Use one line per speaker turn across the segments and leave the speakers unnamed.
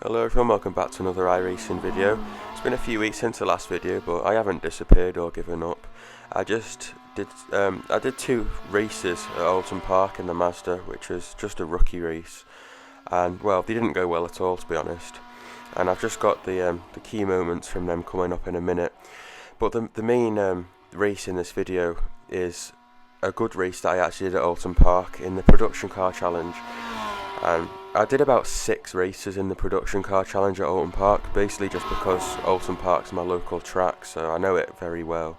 Hello everyone, welcome back to another iRacing video. It's been a few weeks since the last video, but I haven't disappeared or given up. I did two races at Oulton Park in the Mazda, which was just a rookie race, and well, they didn't go well at all, to be honest. And I've just got the key moments from them coming up in a minute. But the main race in this video is a good race that I actually did at Oulton Park in the production car challenge. And I did about 6 races in the production car challenge at Oulton Park, basically just because Oulton Park's my local track, so I know it very well.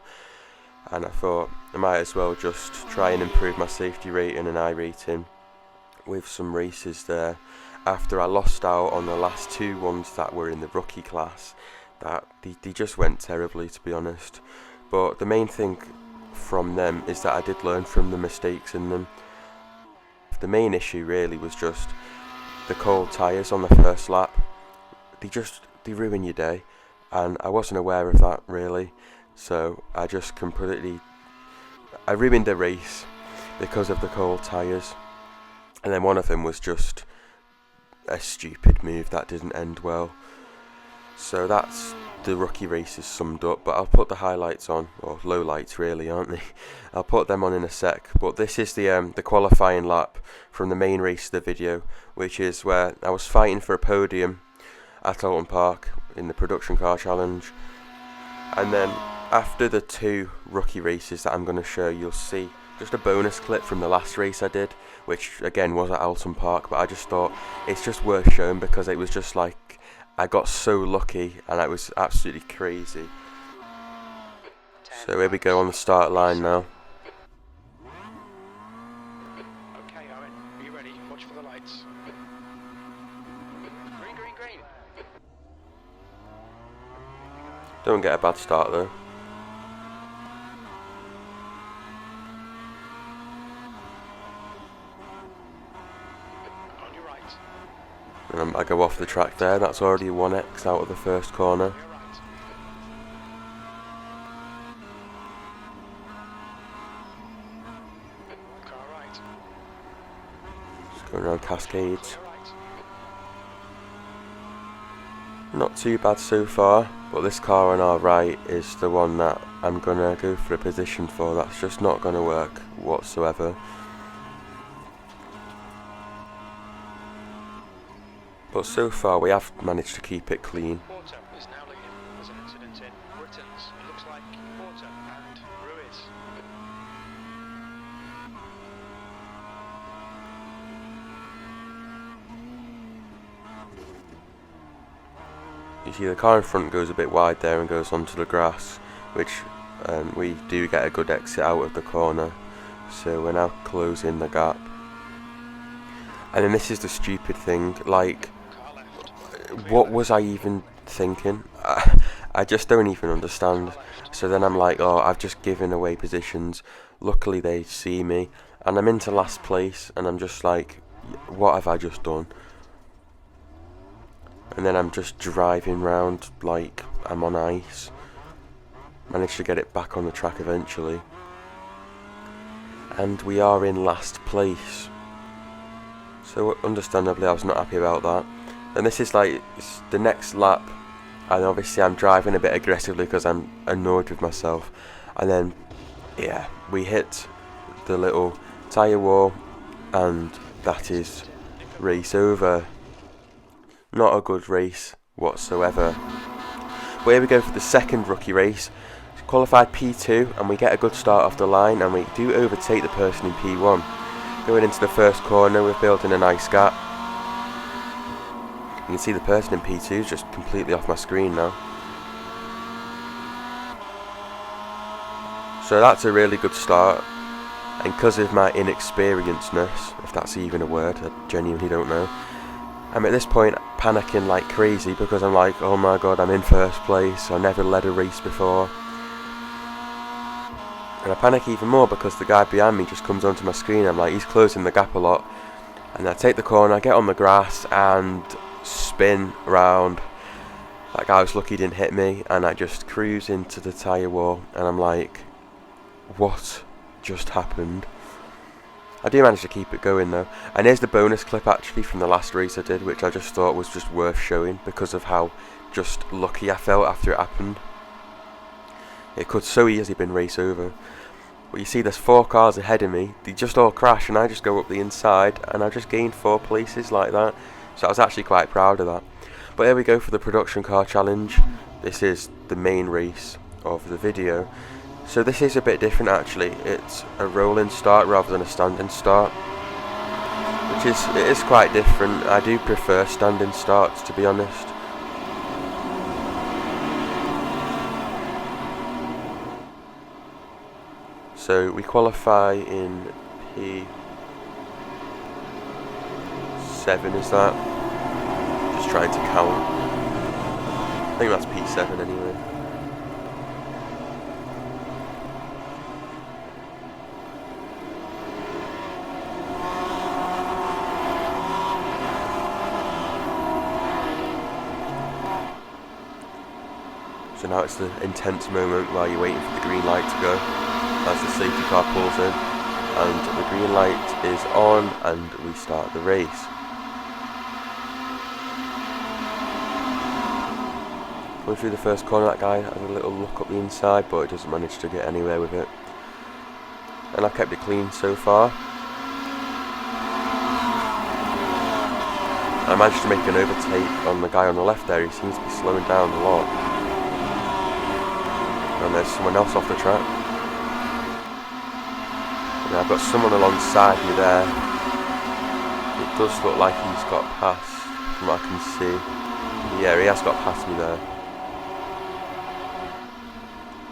And I thought I might as well just try and improve my safety rating and iRating with some races there, after I lost out on the last 2 ones that were in the rookie class. That they just went terribly, to be honest. But the main thing from them is that I did learn from the mistakes in them. The main issue really was just the cold tyres on the first lap. They ruin your day, and I wasn't aware of that really, so I ruined the race because of the cold tyres. And then one of them was just a stupid move that didn't end well. So that's the rookie races summed up, but I'll put the highlights on, or lowlights really, aren't they? I'll put them on in a sec. But this is the qualifying lap from the main race of the video, which is where I was fighting for a podium at Oulton Park in the production car challenge. And then after the 2 rookie races that I'm going to show, you'll see just a bonus clip from the last race I did, which again was at Oulton Park, but I just thought it's just worth showing because it was just like, I got so lucky and it was absolutely crazy. So here we go on the start line now.
Okay, Owen, are you ready? Watch for the lights. Green, green, green.
Don't get a bad start though. And I go off the track there. That's already 1x out of the first corner. Just going around Cascades. Not too bad so far, but this car on our right is the one that I'm gonna go for a position for. That's just not gonna work whatsoever. But so far we have managed to keep it clean.
Porter is now leading. There's an incident in Britons. It looks like Porter and Ruiz.
You see the car in front goes a bit wide there and goes onto the grass, which we do get a good exit out of the corner. So we're now closing the gap. And then this is the stupid thing, like, what was I even thinking? I just don't even understand. So then I'm like, oh, I've just given away positions. Luckily they see me, and I'm into last place, and I'm just like, what have I just done? And then I'm just driving round like I'm on ice. Managed to get it back on the track eventually. And we are in last place. So understandably I was not happy about that. And this is like the next lap, and obviously I'm driving a bit aggressively because I'm annoyed with myself. And then yeah, we hit the little tyre wall, and that is race over. Not a good race whatsoever. But here we go for the second rookie race. Qualified P2, and we get a good start off the line, and we do overtake the person in P1. Going into the first corner, we're building a nice gap. You can see the person in P2 is just completely off my screen now. So that's a really good start. And because of my inexperiencedness, if that's even a word, I genuinely don't know, I'm at this point panicking like crazy because I'm like, oh my god, I'm in first place. I never led a race before. And I panic even more because the guy behind me just comes onto my screen. I'm like, he's closing the gap a lot. And I take the corner, I get on the grass and spin round. That guy was lucky he didn't hit me, and I just cruise into the tyre wall, and I'm like, what just happened? I do manage to keep it going though. And here's the bonus clip actually from the last race I did, which I just thought was just worth showing because of how just lucky I felt after it happened. It could so easily been race over. But you see there's 4 cars ahead of me, they just all crash and I just go up the inside and I just gained 4 places like that. So I was actually quite proud of that. But here we go for the production car challenge. This is the main race of the video. So this is a bit different actually. It's a rolling start rather than a standing start, it is quite different. I do prefer standing starts, to be honest. So we qualify in P7, is that? Just trying to count. I think that's P7 anyway. So now it's the intense moment while you're waiting for the green light to go, as the safety car pulls in, and the green light is on and we start the race. Going through the first corner, that guy has a little look up the inside, but it doesn't manage to get anywhere with it. And I've kept it clean so far. I managed to make an overtake on the guy on the left there. He seems to be slowing down a lot. And there's someone else off the track. And I've got someone alongside me there. It does look like he's got past, from what I can see. Yeah, he has got past me there.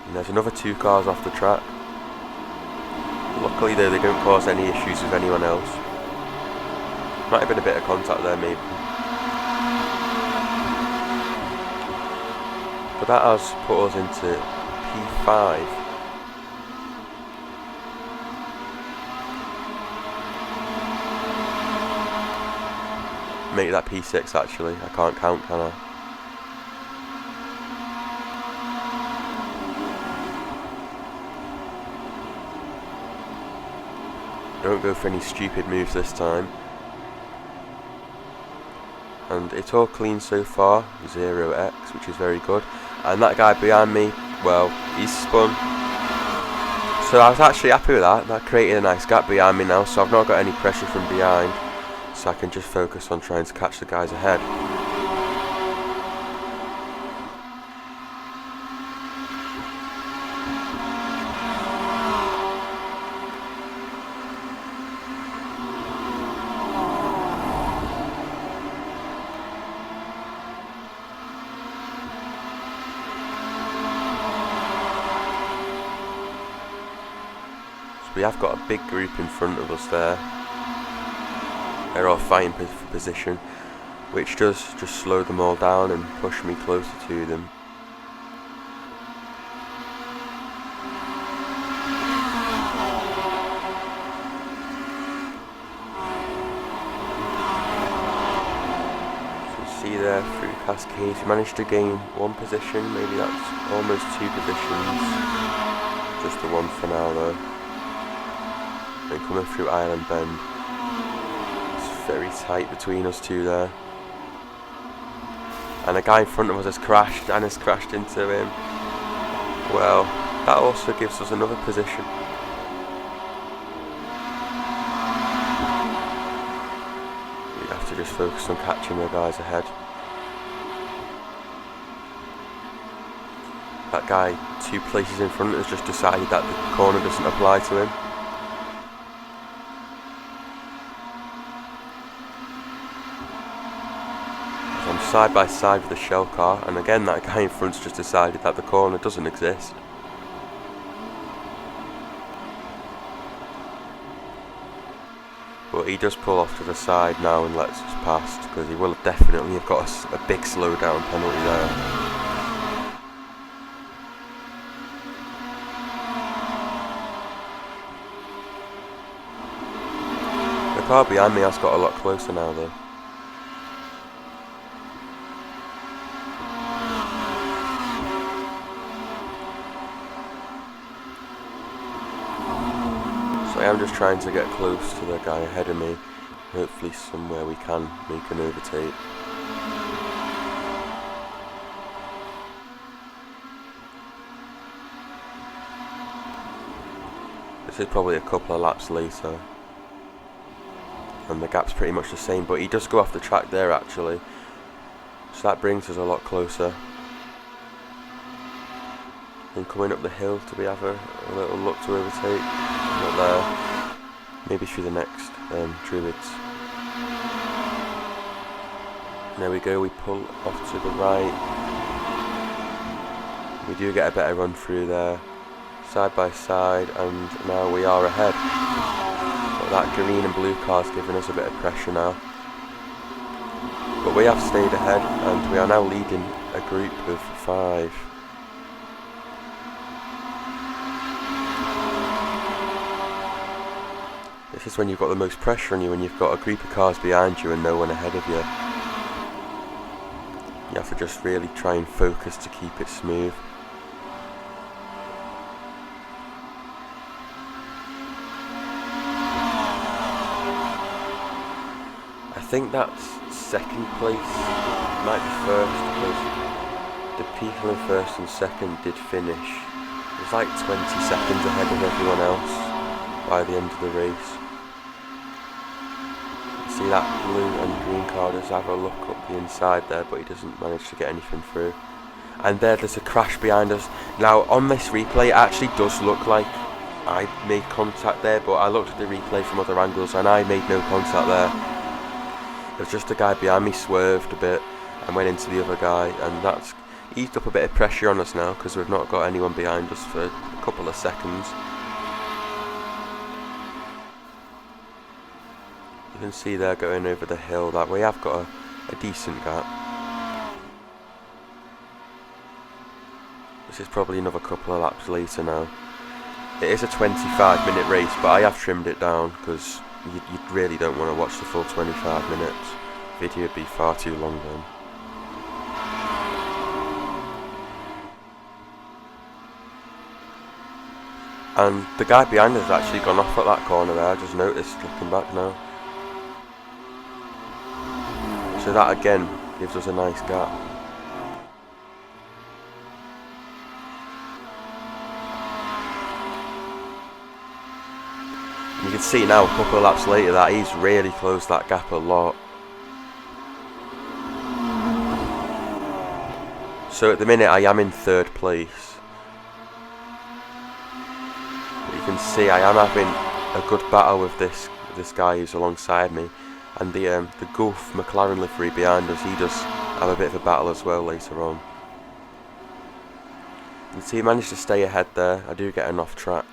And there's another 2 cars off the track. Luckily though, they don't cause any issues with anyone else. Might have been a bit of contact there maybe. But that has put us into P5. Make that P6 actually, I can't count, can I? Don't go for any stupid moves this time. And it's all clean so far, 0x, which is very good. And that guy behind me, well, he's spun. So I was actually happy with that. That created a nice gap behind me now, so I've not got any pressure from behind. So I can just focus on trying to catch the guys ahead. We have got a big group in front of us there. They're all fighting for position, which does just slow them all down and push me closer to them. So you see there through cascades, we managed to gain 1 position, maybe that's almost 2 positions. Just the 1 for now though. And coming through Island Bend, it's very tight between us 2 there. And a guy in front of us has crashed and has crashed into him. Well, that also gives us another position. We have to just focus on catching the guys ahead. That guy 2 places in front has just decided that the corner doesn't apply to him. I'm side by side with the shell car, and again that guy in front's just decided that the corner doesn't exist. But he does pull off to the side now and lets us past, because he will definitely have got a big slowdown penalty there. The car behind me has got a lot closer now though. So I am just trying to get close to the guy ahead of me. Hopefully somewhere we can make an overtake. This is probably a couple of laps later, and the gap's pretty much the same, but he does go off the track there actually, so that brings us a lot closer. And coming up the hill, do we have a little look to overtake? Not there. Maybe through the next Druids. And there we go, we pull off to the right. We do get a better run through there, side by side, and now we are ahead. But that green and blue car's giving us a bit of pressure now. But we have stayed ahead, and we are now leading a group of 5. This is when you've got the most pressure on you, when you've got a group of cars behind you and no one ahead of you. You have to just really try and focus to keep it smooth. I think that's second place, might be first, because the people in first and second did finish. It was like 20 seconds ahead of everyone else by the end of the race. You see that blue and green car does have a look up the inside there, but he doesn't manage to get anything through. And there's a crash behind us. Now on this replay it actually does look like I made contact there, but I looked at the replay from other angles and I made no contact there. It was just a guy behind me swerved a bit and went into the other guy, and that's eased up a bit of pressure on us now because we've not got anyone behind us for a couple of seconds. You can see there going over the hill that we have got a decent gap. This is probably another couple of laps later now. It is a 25-minute race, but I have trimmed it down because you really don't want to watch the full 25 minutes. Video would be far too long then. And the guy behind us has actually gone off at that corner there, I just noticed looking back now. So that again gives us a nice gap. You can see now a couple of laps later that he's really closed that gap a lot. So at the minute I am in third place. But you can see I am having a good battle with this guy who's alongside me. And the Gulf McLaren livery behind us, he does have a bit of a battle as well later on. You can see he managed to stay ahead there. I do get an off track.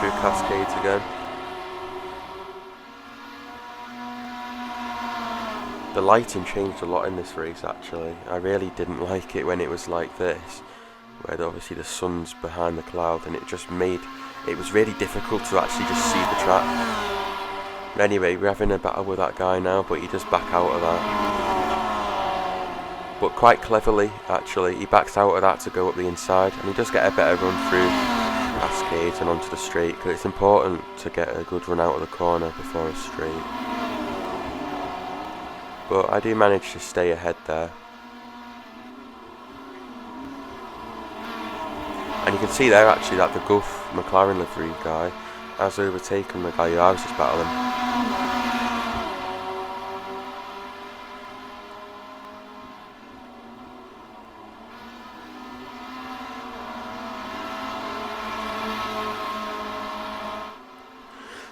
Through Cascades again. The lighting changed a lot in this race actually. I really didn't like it when it was like this, where obviously the sun's behind the cloud, and it just made it was really difficult to actually just see the track. But anyway, we're having a battle with that guy now, but he does back out of that. But quite cleverly actually, he backs out of that to go up the inside, and he does get a better run through Cascades and onto the straight, because it's important to get a good run out of the corner before a straight. But I do manage to stay ahead there. And you can see there actually that the Gulf McLaren livery guy has overtaken the guy who I was just battling.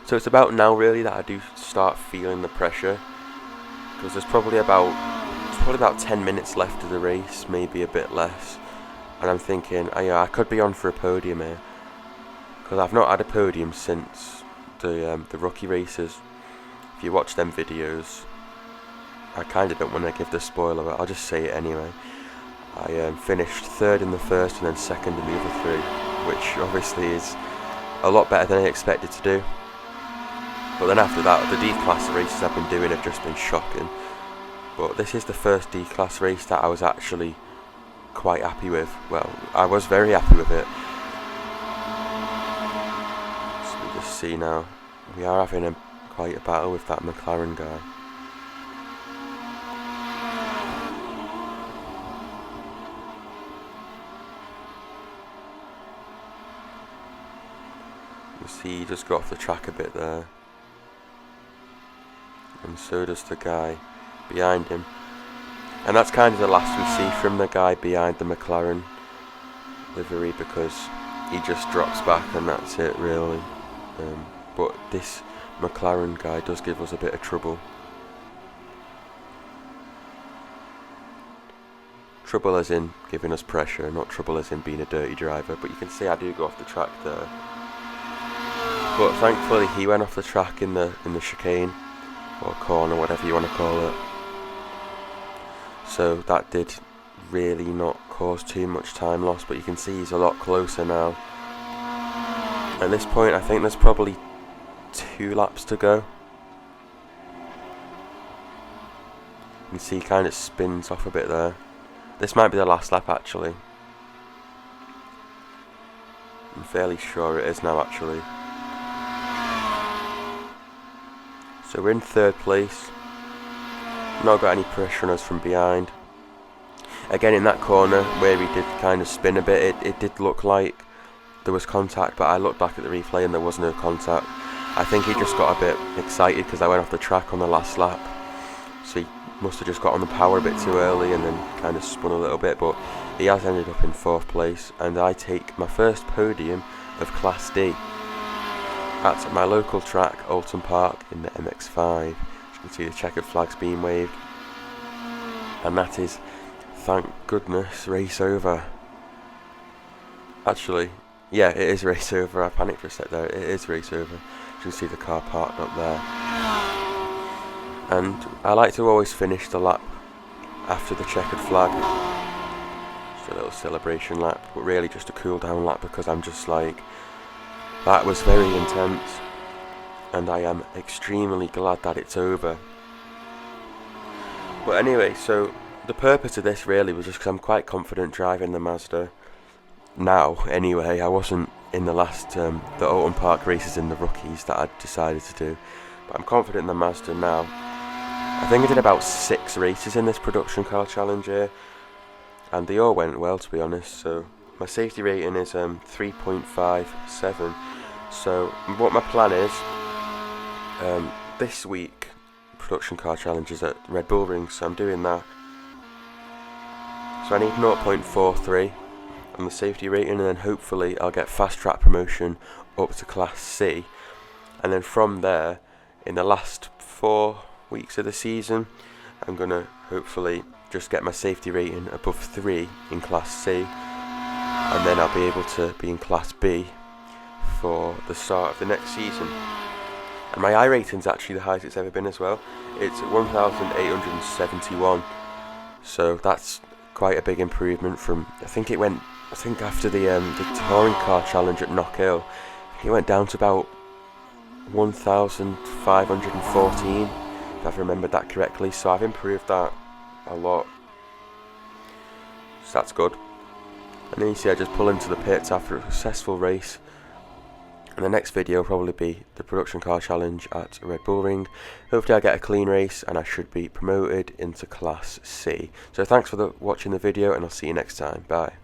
So it's about now really that I do start feeling the pressure, because there's probably about 10 minutes left of the race, maybe a bit less, and I'm thinking I could be on for a podium here, because I've not had a podium since the rookie races. If you watch them videos, I kind of don't want to give the spoiler, but I'll just say it anyway. I finished third in the first and then second in the other 3, which obviously is a lot better than I expected to do. But then after that, the D-class races I've been doing have just been shocking. but this is the first D-Class race that I was actually quite happy with. Well, I was very happy with it. So we just see now, we are having quite a battle with that McLaren guy. You see he just got off the track a bit there. And so does the guy behind him. And that's kind of the last we see from the guy behind the McLaren livery, because he just drops back and that's it really. But this McLaren guy does give us a bit of trouble. Trouble as in giving us pressure, not trouble as in being a dirty driver. But you can see I do go off the track there. But thankfully he went off the track in the chicane, or corner, whatever you want to call it. So that did really not cause too much time loss, but you can see he's a lot closer now. At this point I think there's probably 2 laps to go. You can see he kind of spins off a bit there. This might be the last lap actually. I'm fairly sure it is now actually. So we're in 3rd place. Not got any pressure on us from behind. Again, in that corner where he did kind of spin a bit, it did look like there was contact, but I looked back at the replay and there was no contact. I think he just got a bit excited because I went off the track on the last lap, so he must have just got on the power a bit too early and then kind of spun a little bit. But he has ended up in 4th place, and I take my first podium of Class D at my local track, Oulton Park, in the MX5. You can see the checkered flags being waved, and that is, thank goodness, race over. Actually, yeah, it is race over. I panicked for a sec there. It is race over. You can see the car parked up there. And I like to always finish the lap after the checkered flag. Just a little celebration lap, but really just a cool down lap, because I'm just like, that was very intense, and I am extremely glad that it's over. But anyway, so the purpose of this really was just because I'm quite confident driving the Mazda now. Anyway, I wasn't in the last the Oulton Park races in the rookies that I decided to do, but I'm confident in the Mazda now. I think I did about 6 races in this production car challenge here, and they all went well, to be honest. So my safety rating is 3.57. So what my plan is, this week production car challenges at Red Bull Ring, so I'm doing that. So I need 0.43 on the safety rating, and then hopefully I'll get fast track promotion up to Class C, and then from there, in the last 4 weeks of the season, I'm gonna hopefully just get my safety rating above 3 in Class C, and then I'll be able to be in Class B for the start of the next season. And my iRating's actually the highest it's ever been as well. It's 1,871, so that's quite a big improvement from, I think after the touring car challenge at Knockhill, it went down to about 1,514, if I've remembered that correctly. So I've improved that a lot, so that's good. And then you see I just pull into the pits after a successful race, and the next video will probably be the production car challenge at Red Bull Ring. Hopefully I get a clean race and I should be promoted into Class C. So thanks for watching the video, and I'll see you next time. Bye.